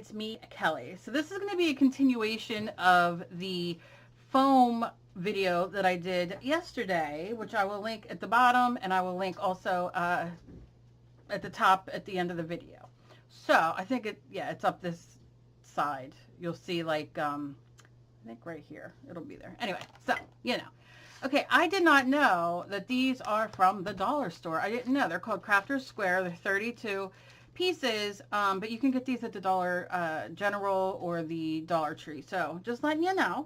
it's me, Kelly. So this is going to be a continuation of the foam video that I did yesterday, which I will link at the bottom, and I will link also at the top at the end of the video. So I think it's up this side. You'll see, like, I think right here, it'll be there. Anyway, so, you know. Okay, I did not know that these are from the dollar store. I didn't know. They're called Crafters Square. They're 32 pieces, but you can get these at the Dollar General or the Dollar Tree. So just letting you know,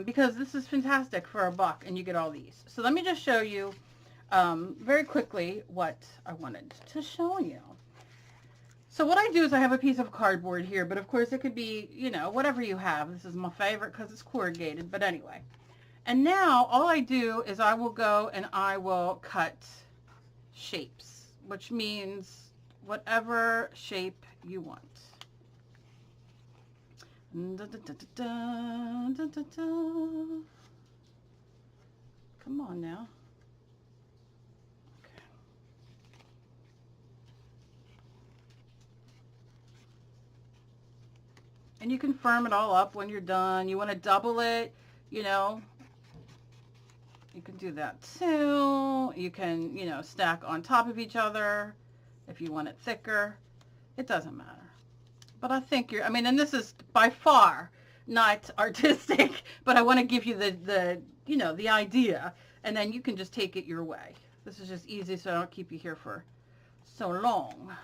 because this is fantastic for $1 and you get all these. So let me just show you very quickly what I wanted to show you. So what I do is I have a piece of cardboard here, but of course it could be, you know, whatever you have. This is my favorite because it's corrugated, but anyway. And now all I do is I will go and I will cut shapes, which means whatever shape you want. Da, da, da, da, da, da, da. Come on now. Okay. And you can firm it all up when you're done. You want to double it, you know. You can do that too. You can, you know, stack on top of each other if you want it thicker. It doesn't matter. But I think I mean, and this is by far not artistic, but I want to give you the you know, the idea, and then you can just take it your way. This is just easy, so I don't keep you here for so long.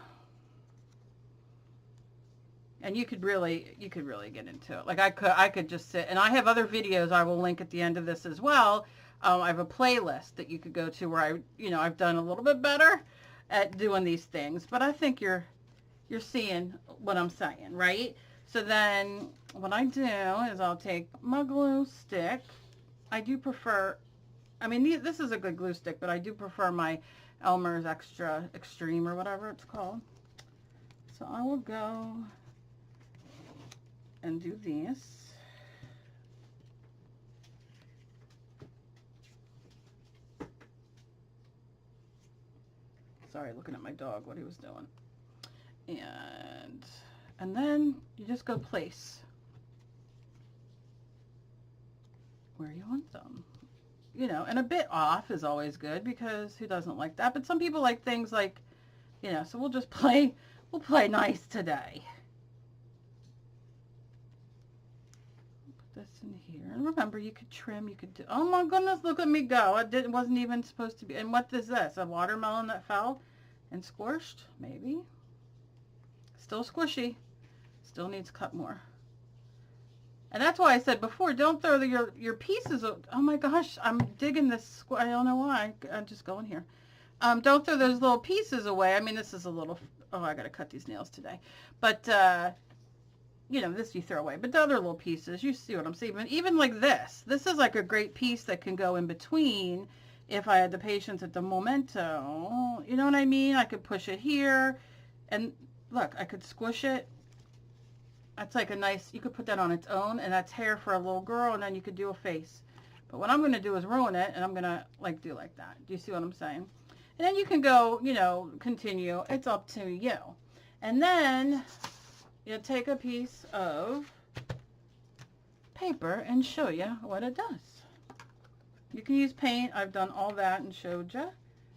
And you could really get into it. Like I could just sit, and I have other videos I will link at the end of this as well. I have a playlist that you could go to where I've done a little bit better at doing these things, but I think you're seeing what I'm saying, right? So then what I do is I'll take my glue stick. I do prefer, I mean, this is a good glue stick, but I do prefer my Elmer's Extra Extreme or whatever it's called. So I will go and do this. Sorry, looking at my dog, what he was doing. And then you just go place where you want them. You know, and a bit off is always good, because who doesn't like that? But some people like things like, you know, so we'll play nice today. Put this in here. And remember, you could trim, you could do, oh my goodness, look at me go. It wasn't even supposed to be. And what is this? A watermelon that fell and squished? Maybe. Still squishy. Still needs cut more. And that's why I said before, don't throw your pieces. Oh my gosh, I'm digging this. I don't know why. I'm just going here. Don't throw those little pieces away. I mean, this is a little, oh, I got to cut these nails today. But, you know, this you throw away. But the other little pieces, you see what I'm saying. Even like this is like a great piece that can go in between if I had the patience at the momento. You know what I mean? I could push it here. And look, I could squish it. That's like a nice, you could put that on its own, and that's hair for a little girl, and then you could do a face. But what I'm going to do is ruin it, and I'm going to do like that. Do you see what I'm saying? And then you can go, you know, continue. It's up to you. And then you take a piece of paper and show you what it does. You can use paint. I've done all that and showed you.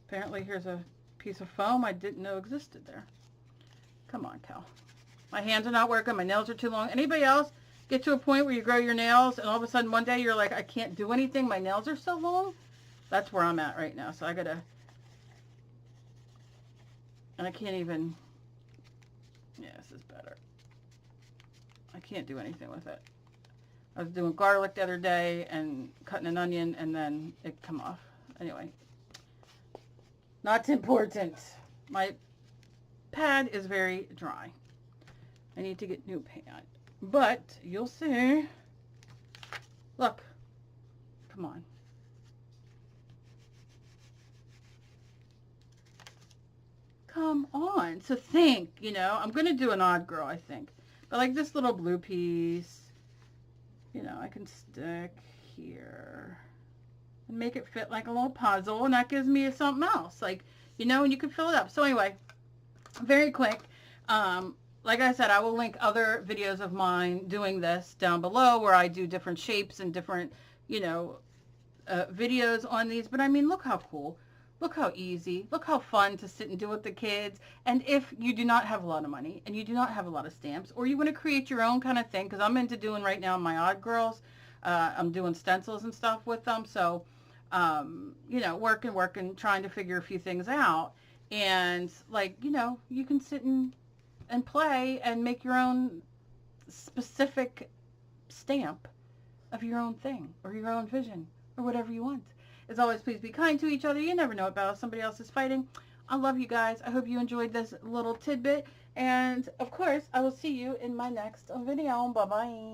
Apparently here's a piece of foam I didn't know existed there. Come on, Cal. My hands are not working. My nails are too long. Anybody else get to a point where you grow your nails and all of a sudden one day you're like, I can't do anything. My nails are so long. That's where I'm at right now. So I gotta, and I can't even, yeah, this is better. I can't do anything with it. I was doing garlic the other day and cutting an onion, and then it come off. Anyway, not important. My pad is very dry. I need to get new pad. But you'll see. Look. Come on. Come on. So think, you know, I'm going to do an odd girl, I think. But like this little blue piece, you know, I can stick here and make it fit like a little puzzle, and that gives me something else. Like, you know, and you can fill it up. So anyway, very quick. like I said, I will link other videos of mine doing this down below where I do different shapes and different, you know, videos on these. But I mean, look how cool. Look how easy. Look how fun to sit and do with the kids. And if you do not have a lot of money and you do not have a lot of stamps, or you want to create your own kind of thing, because I'm into doing right now my odd girls. I'm doing stencils and stuff with them. So, you know, working, trying to figure a few things out. And like, you know, you can sit and play and make your own specific stamp of your own thing or your own vision or whatever you want. As always, please be kind to each other. You never know what battle somebody else is fighting. I love you guys. I hope you enjoyed this little tidbit. And of course, I will see you in my next video. Bye-bye.